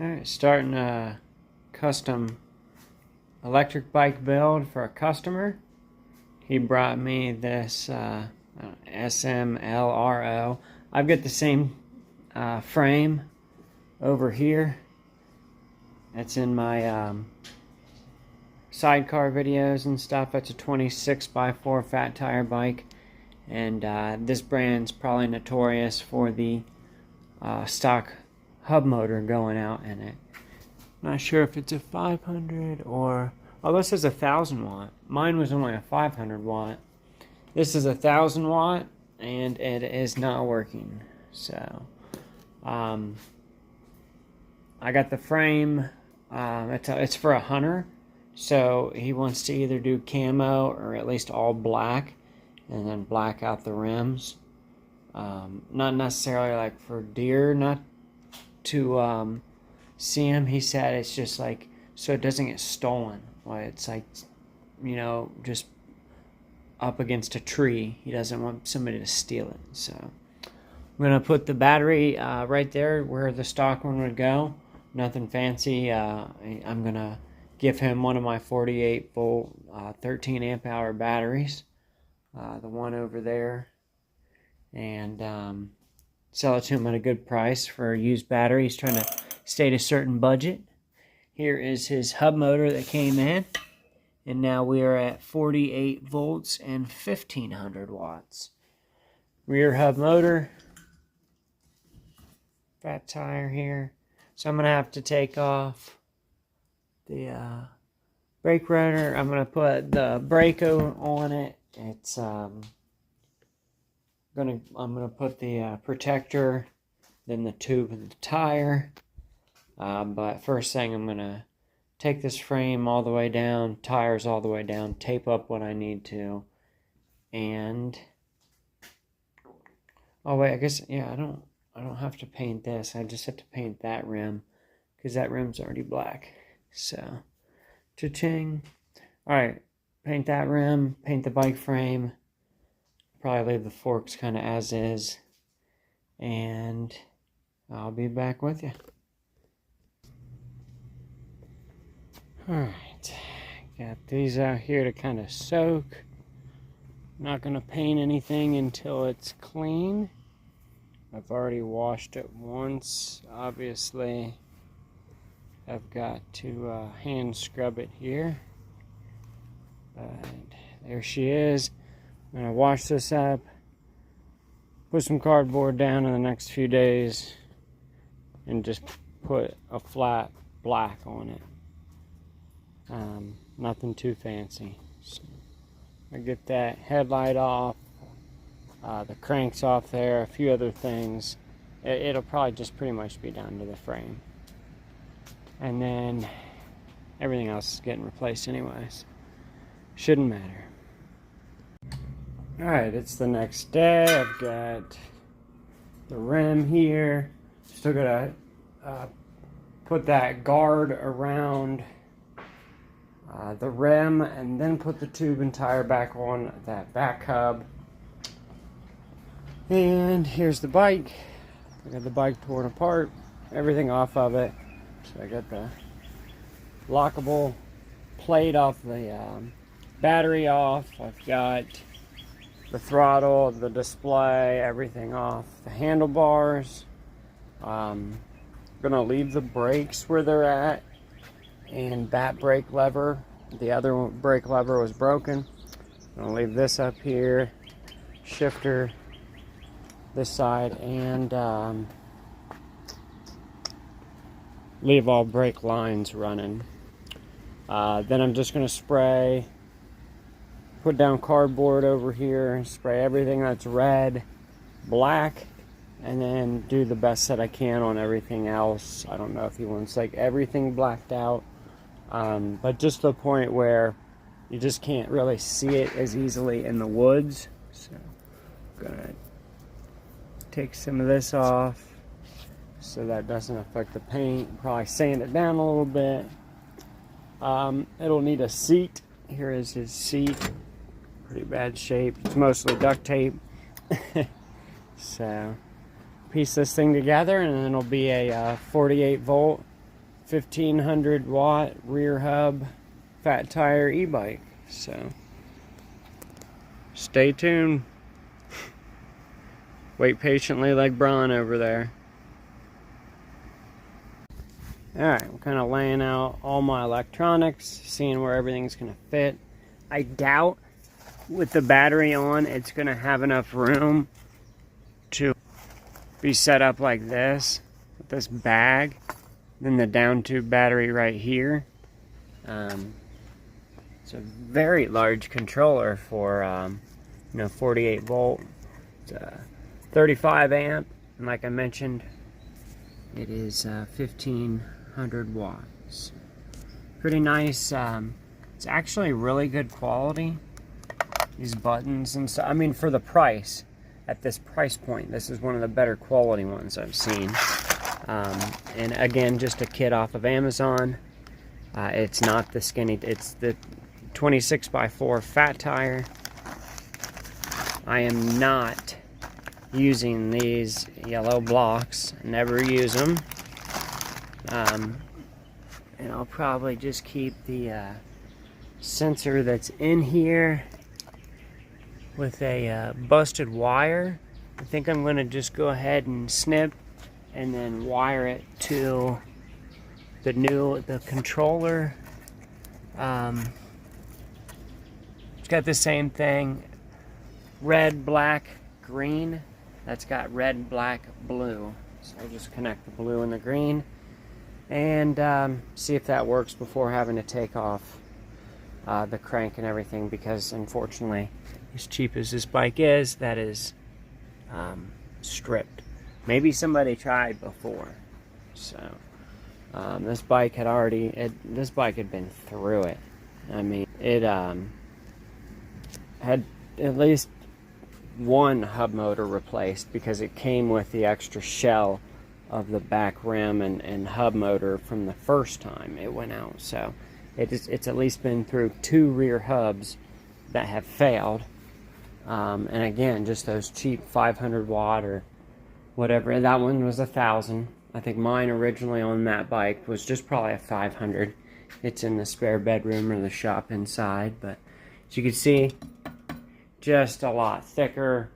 Alright, starting a custom electric bike build for a customer. He brought me this SMLRO. I've got the same frame over here. It's in my sidecar videos and stuff. It's a 26x4 fat tire bike, and this brand's probably notorious for the stock hub motor going out in it. Not sure if it's a 500 or... oh, this is a 1000 watt. Mine was only a 500 watt. This is a 1000 watt, and it is not working. So, I got the frame. It's for a hunter, so he wants to either do camo or at least all black, and then black out the rims. Not necessarily like for deer, not to see him. He said it's just like so it doesn't get stolen. Like it's like, you know, just up against a tree. He doesn't want somebody to steal it. So I'm gonna put the battery right there where the stock one would go. Nothing fancy. I'm gonna give him one of my 48 volt 13 amp hour batteries, the one over there, and sell it to him at a good price for a used battery. He's trying to stay at a certain budget. Here is his hub motor that came in, and now we are at 48 volts and 1500 watts. Rear hub motor, fat tire here. So I'm gonna have to take off the brake rotor. I'm gonna put the brake on it. It's I'm gonna put the protector, then the tube and the tire. But first thing, I'm gonna take this frame all the way down, tires all the way down, tape up what I need to, and oh wait, I guess yeah, I don't have to paint this. I just have to paint that rim because that rim's already black. So, cha-ching. All right, paint that rim, paint the bike frame. Probably leave the forks kind of as is, and I'll be back with you. Alright, got these out here to kind of soak. Not going to paint anything until it's clean. I've already washed it once. Obviously, I've got to hand scrub it here. But there she is. I'm going to wash this up, put some cardboard down in the next few days, and just put a flat black on it. Nothing too fancy. So I get that headlight off, the cranks off there, a few other things. It'll probably just pretty much be down to the frame, and then everything else is getting replaced anyways. Shouldn't matter. Alright, it's the next day. I've got the rim here. Still gotta put that guard around the rim, and then put the tube and tire back on that back hub. And here's the bike. I got the bike torn apart, everything off of it. So I got the lockable plate off the battery off. I've got the throttle, the display, everything off. The handlebars. Gonna leave the brakes where they're at, and that brake lever, the other brake lever was broken. I'm gonna leave this up here, shifter this side, and leave all brake lines running. Then I'm just gonna spray, put down cardboard over here, spray everything that's red, black, and then do the best that I can on everything else. I don't know if he wants like everything blacked out, but just to the point where you just can't really see it as easily in the woods. So I'm gonna take some of this off so that doesn't affect the paint. Probably sand it down a little bit. It'll need a seat. Here is his seat. Pretty bad shape. It's mostly duct tape. So piece this thing together, and then it'll be a 48 volt 1500 watt rear hub fat tire e-bike. So stay tuned. Wait patiently like Braun over there. Alright, I'm kind of laying out all my electronics, seeing where everything's going to fit. I doubt with the battery on it's going to have enough room to be set up like this, with this bag, then the down tube battery right here. It's a very large controller for 48 volt, it's 35 amp, and like I mentioned, it is 1500 watts. Pretty nice. It's actually really good quality. These buttons and stuff. I mean, for the price, at this price point, this is one of the better quality ones I've seen. And again, just a kit off of Amazon. It's not the skinny. It's the 26x4 fat tire. I am not using these yellow blocks. Never use them. And I'll probably just keep the sensor that's in here with a busted wire. I think I'm going to just go ahead and snip and then wire it to the controller. It's got the same thing, red, black, green. That's got red, black, blue. So I'll just connect the blue and the green and see if that works before having to take off the crank and everything, because unfortunately, as cheap as this bike is, that is stripped. Maybe somebody tried before. So this bike had been through it. I mean, it had at least one hub motor replaced, because it came with the extra shell of the back rim and hub motor from the first time it went out. So it's at least been through 2 rear hubs that have failed. And again, just those cheap 500 watt or whatever. That one was 1,000. I think mine originally on that bike was just probably a 500. It's in the spare bedroom or the shop inside, but as you can see, just a lot thicker,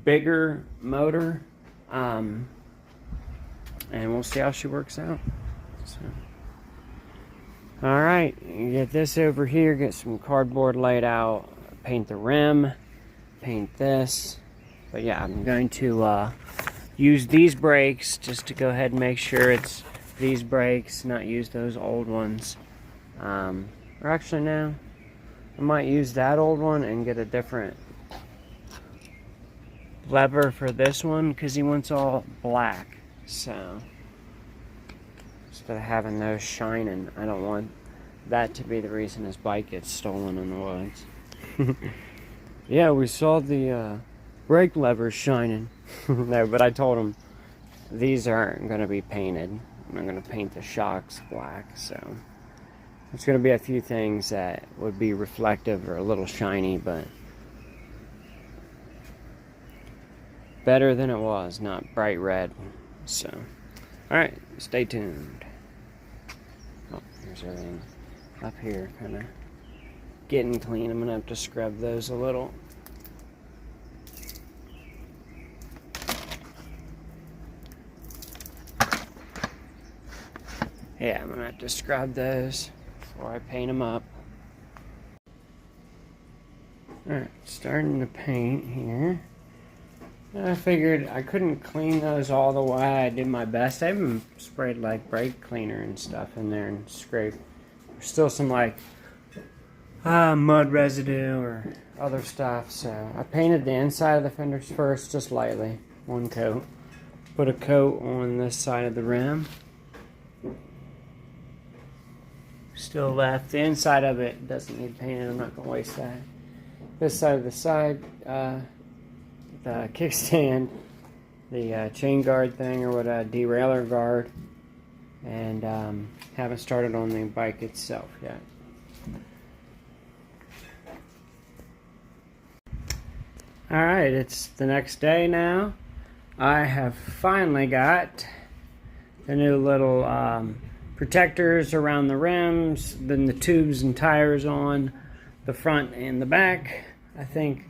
bigger motor. And we'll see how she works out. So. Alright, get this over here, get some cardboard laid out, paint the rim, paint this. But yeah, I'm going to use these brakes just to go ahead and make sure it's these brakes, not use those old ones. Or actually, no, I might use that old one and get a different lever for this one, because he wants all black. So instead of having those shining, I don't want that to be the reason his bike gets stolen in the woods. Yeah, we saw the brake levers shining. No, but I told him these aren't going to be painted. I'm going to paint the shocks black. So there's going to be a few things that would be reflective or a little shiny, but better than it was, not bright red. So, alright, stay tuned. Oh, here's everything up here, kind of getting clean. I'm going to have to scrub those a little. Yeah, I'm going to have to scrub those before I paint them up. Alright, starting to paint here. I figured I couldn't clean those all the way. I did my best. I even sprayed like brake cleaner and stuff in there and scraped. There's still some like mud residue or other stuff. So I painted the inside of the fenders first, just lightly, one coat. Put a coat on this side of the rim. Still left. The inside of it doesn't need painted. I'm not going to waste that. This side of the side, the kickstand, the chain guard thing, or what, a derailleur guard, and haven't started on the bike itself yet. Alright, it's the next day now. I have finally got the new little protectors around the rims, then the tubes and tires on the front and the back. I think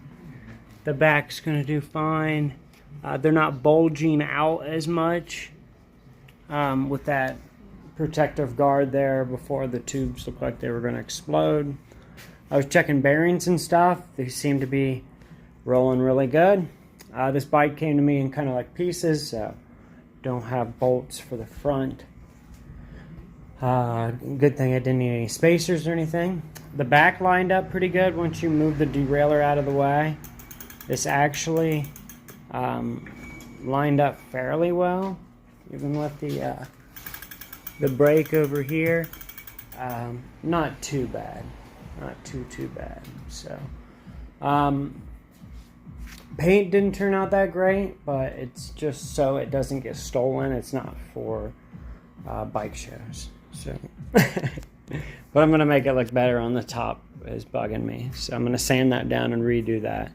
the back's gonna do fine. They're not bulging out as much with that protective guard there before. The tubes looked like they were gonna explode. I was checking bearings and stuff. They seem to be rolling really good. This bike came to me in kind of like pieces, so don't have bolts for the front. Good thing I didn't need any spacers or anything. The back lined up pretty good once you move the derailleur out of the way. This actually lined up fairly well, even with the brake over here. Not too bad, not too bad. So paint didn't turn out that great, but it's just so it doesn't get stolen. It's not for bike shows. So, but I'm gonna make it look better on the top. Is bugging me, so I'm gonna sand that down and redo that.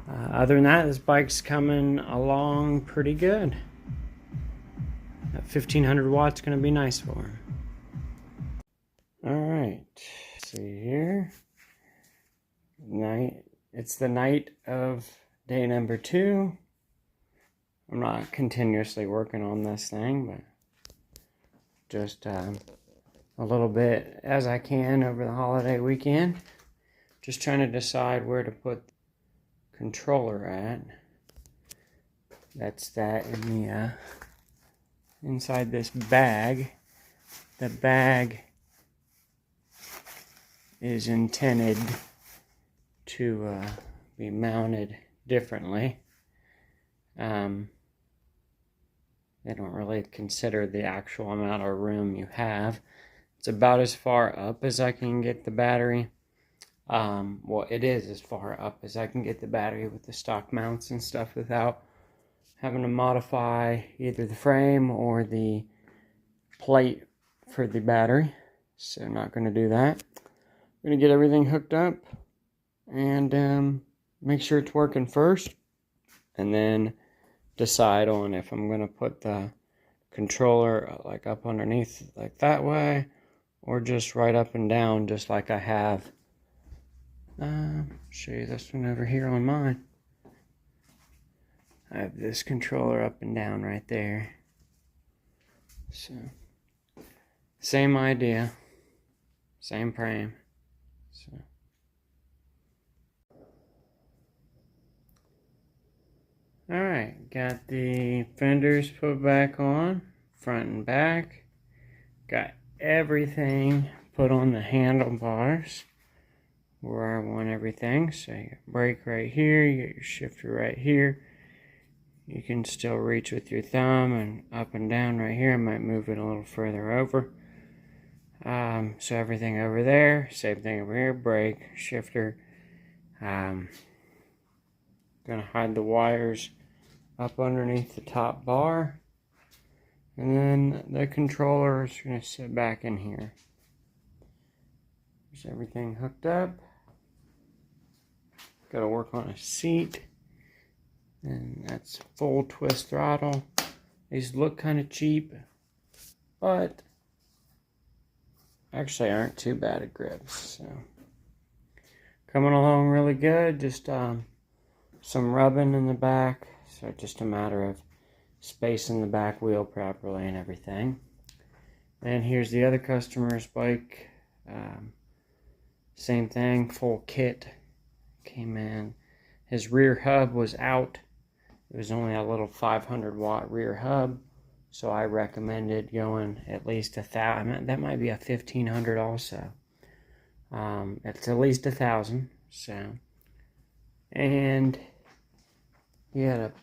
Other than that, this bike's coming along pretty good. That 1500 watts gonna be nice for him. All right, see here. It's the night of day number 2. I'm not continuously working on this thing, but just a little bit as I can over the holiday weekend. Just trying to decide where to put the controller at. That's that in the inside this bag. The bag is intended to be mounted differently. They don't really consider the actual amount of room you have. It's about as far up as I can get the battery. Well, it is as far up as I can get the battery with the stock mounts and stuff without having to modify either the frame or the plate for the battery. So not going to do that. I'm going to get everything hooked up and make sure it's working first, and then decide on if I'm going to put the controller like up underneath like that way, or just right up and down just like I have. Show you this one over here on mine. I have this controller up and down right there. So same idea, same frame. So alright, got the fenders put back on, front and back. Got everything put on the handlebars where I want everything. So you got brake right here, you got your shifter right here. You can still reach with your thumb and up and down right here. I might move it a little further over. So everything over there, same thing over here, brake, shifter. Gonna hide the wires up underneath the top bar, and then the controller is gonna sit back in here. There's everything hooked up. Gotta work on a seat, and that's full twist throttle. These look kind of cheap, but actually aren't too bad at grips. So coming along really good. Just some rubbing in the back, so just a matter of spacing the back wheel properly and everything. And here's the other customer's bike. Same thing, full kit came in. His rear hub was out. It was only a little 500 watt rear hub, so I recommended going at least 1,000. That might be a 1,500 also. It's at least 1,000. So, and he had a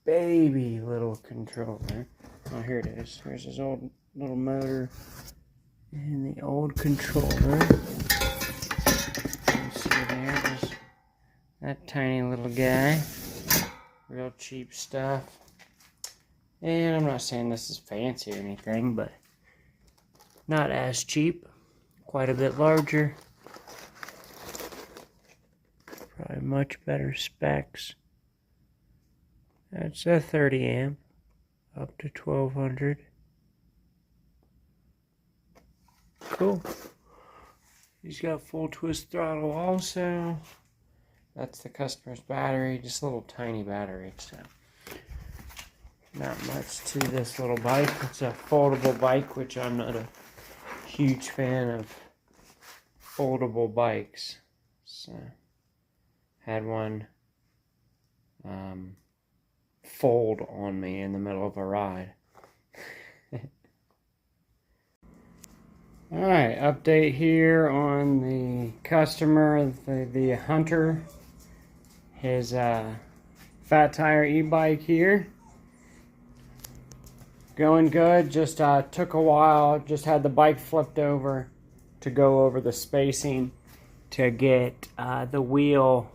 baby little controller. Oh, here it is. Here's his old little motor and the old controller. You see there, just that tiny little guy. Real cheap stuff. And I'm not saying this is fancy or anything, but not as cheap. Quite a bit larger. Probably much better specs. That's a 30 amp up to 1200. cool. He's got full twist throttle also. That's the customer's battery, just a little tiny battery, so not much to this little bike. It's a foldable bike, which I'm not a huge fan of foldable bikes. So had one fold on me in the middle of a ride. Alright, update here on the customer, the Hunter, his Fat Tire e-bike here. Going good, just took a while, just had the bike flipped over to go over the spacing to get the wheel.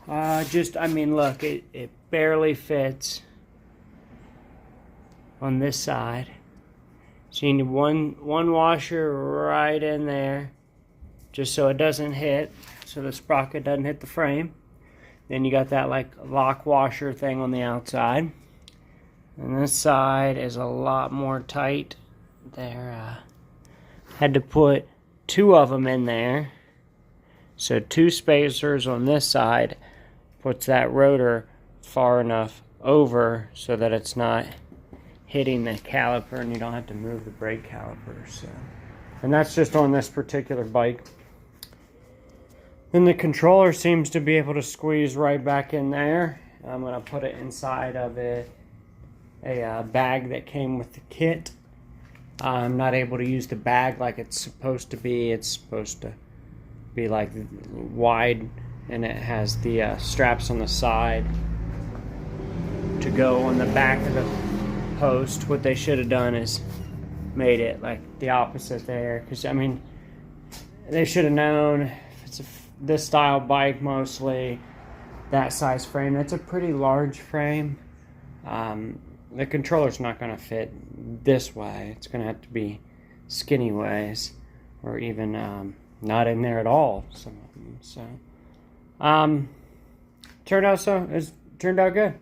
I mean, look, it barely fits on this side. So you need one washer right in there, just so it doesn't hit, so the sprocket doesn't hit the frame. Then you got that like lock washer thing on the outside. And this side is a lot more tight. There, had to put 2 of them in there. So 2 spacers on this side puts that rotor far enough over so that it's not hitting the caliper and you don't have to move the brake caliper. So, and that's just on this particular bike. Then the controller seems to be able to squeeze right back in there. I'm going to put it inside of a bag that came with the kit. I'm not able to use the bag like it's supposed to be. It's supposed to be like wide, and it has the straps on the side to go on the back of the post. What they should have done is made it like the opposite there, because I mean they should have known if it's this style bike, mostly that size frame. That's a pretty large frame. The controller's not going to fit this way. It's going to have to be skinny ways, or even not in there at all. Some of them. So turned out good.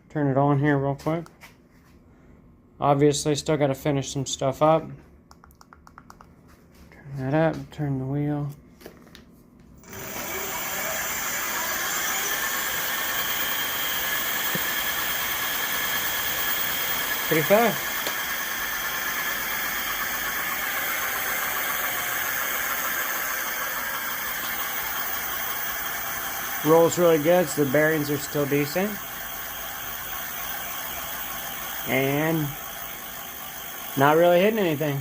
Turn it on here real quick. Obviously, still got to finish some stuff up. Turn that up. Turn the wheel. Pretty fast. Rolls really good, so the bearings are still decent. And not really hitting anything.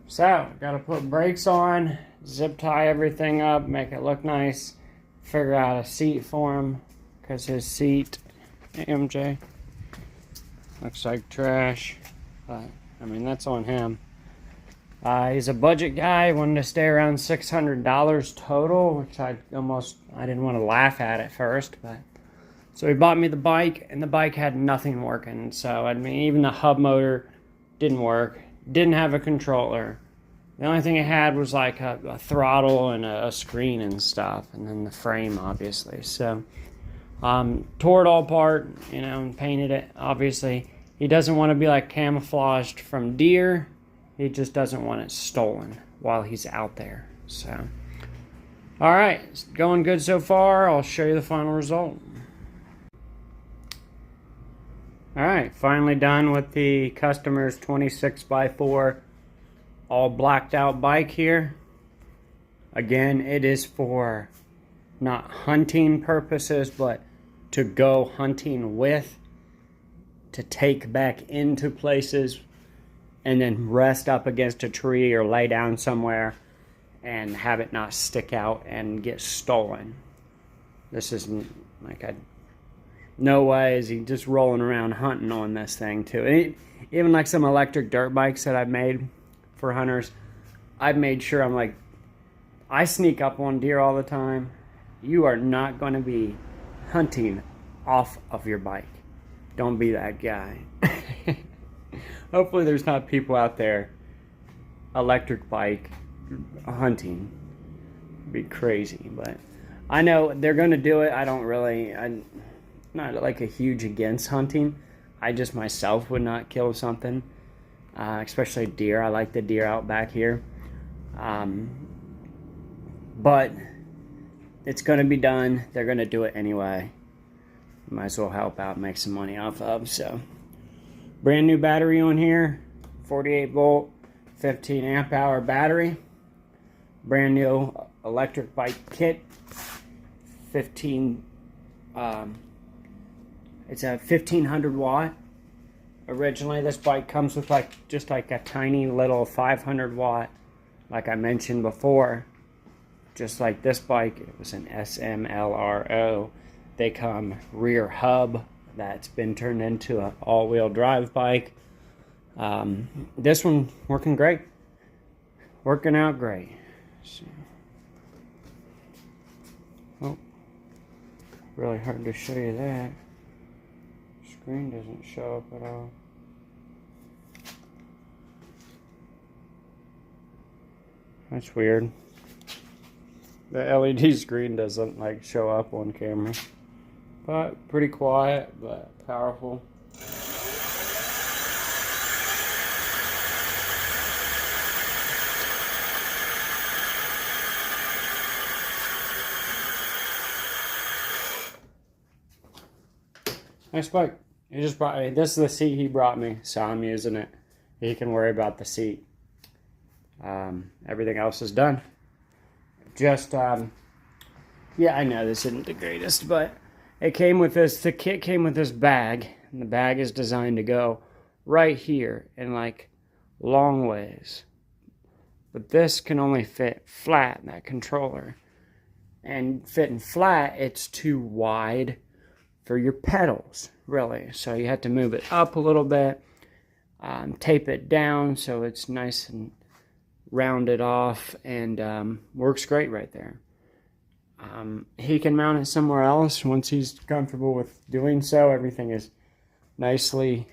So, gotta put brakes on, zip tie everything up, make it look nice, figure out a seat for him, because his seat, MJ, looks like trash, but I mean that's on him. He's a budget guy, wanted to stay around $600 total, which I didn't want to laugh at first, but so he bought me the bike, and the bike had nothing working. So I mean, even the hub motor didn't work, didn't have a controller. The only thing it had was like a throttle and a screen and stuff, and then the frame, obviously. So tore it all apart, you know, and painted it. Obviously, he doesn't want to be like camouflaged from deer. He just doesn't want it stolen while he's out there. So, all right, it's going good so far. I'll show you the final result. All right, finally done with the customer's 26x4 all blacked out bike here. Again, it is for not hunting purposes, but to go hunting with, to take back into places, and then rest up against a tree or lay down somewhere and have it not stick out and get stolen. This isn't like no way is he just rolling around hunting on this thing too. And even like some electric dirt bikes that I've made for hunters, I've made sure I'm like, I sneak up on deer all the time. You are not going to be hunting off of your bike. Don't be that guy. Hopefully there's not people out there electric bike hunting. It'd be crazy, but I know they're going to do it. I'm not like a huge against hunting, I just myself would not kill something, especially deer. I like the deer out back here. But it's going to be done. They're going to do it anyway. Might as well help out, make some money off of. So, brand new battery on here, 48 volt, 15 amp hour battery. Brand new electric bike kit, 15. It's a 1500 watt. Originally, this bike comes with just like a tiny little 500 watt, like I mentioned before. Just like this bike, it was an SMLRO. They come rear hub that's been turned into an all-wheel drive bike. This one working great, working out great. So, oh, really hard to show you that. Screen doesn't show up at all. That's weird. The LED screen doesn't like show up on camera. But pretty quiet, but powerful. Nice bike. He just brought me. This is the seat he brought me, so I'm using it. He can worry about the seat. Everything else is done. Just, yeah, I know this isn't the greatest, but it came with this. The kit came with this bag, and the bag is designed to go right here in like long ways. But this can only fit flat in that controller. And fitting flat, it's too wide for your pedals, really. So you have to move it up a little bit, tape it down so it's nice and rounded off, and works great right there. He can mount it somewhere else once he's comfortable with doing so. Everything is nicely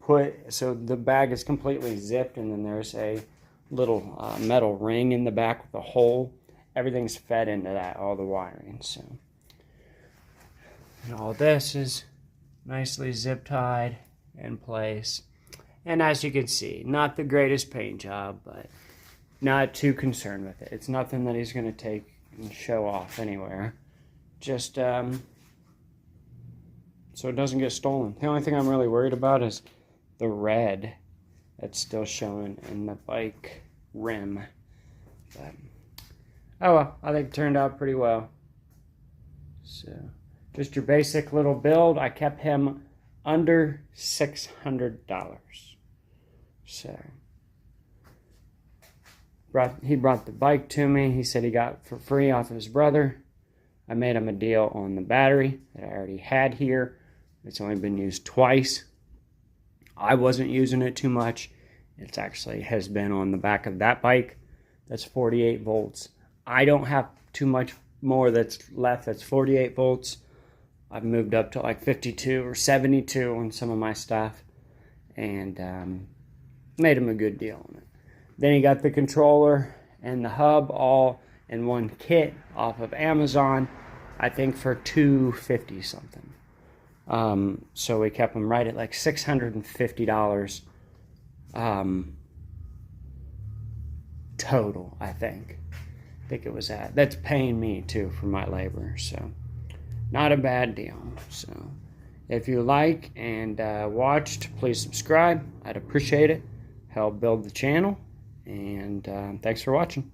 put, so the bag is completely zipped, and then there's a little metal ring in the back with a hole. Everything's fed into that, all the wiring. So, and all this is nicely zip tied in place. And as you can see, not the greatest paint job, but not too concerned with it. It's nothing that he's going to take and show off anywhere. Just so it doesn't get stolen. The only thing I'm really worried about is the red that's still showing in the bike rim. But, oh well, I think it turned out pretty well. So, just your basic little build. I kept him under $600. So, he brought the bike to me. He said he got it for free off of his brother. I made him a deal on the battery that I already had here. It's only been used twice. I wasn't using it too much. It actually has been on the back of that bike. That's 48 volts. I don't have too much more that's left that's 48 volts. I've moved up to like 52 or 72 on some of my stuff, and made him a good deal on it. Then he got the controller and the hub all in one kit off of Amazon, I think for $250 something. So we kept him right at like $650 total, I think. I think it was that. That's paying me too for my labor, so not a bad deal. So if you like and watched, please subscribe. I'd appreciate it. Help build the channel. And thanks for watching.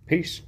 Peace.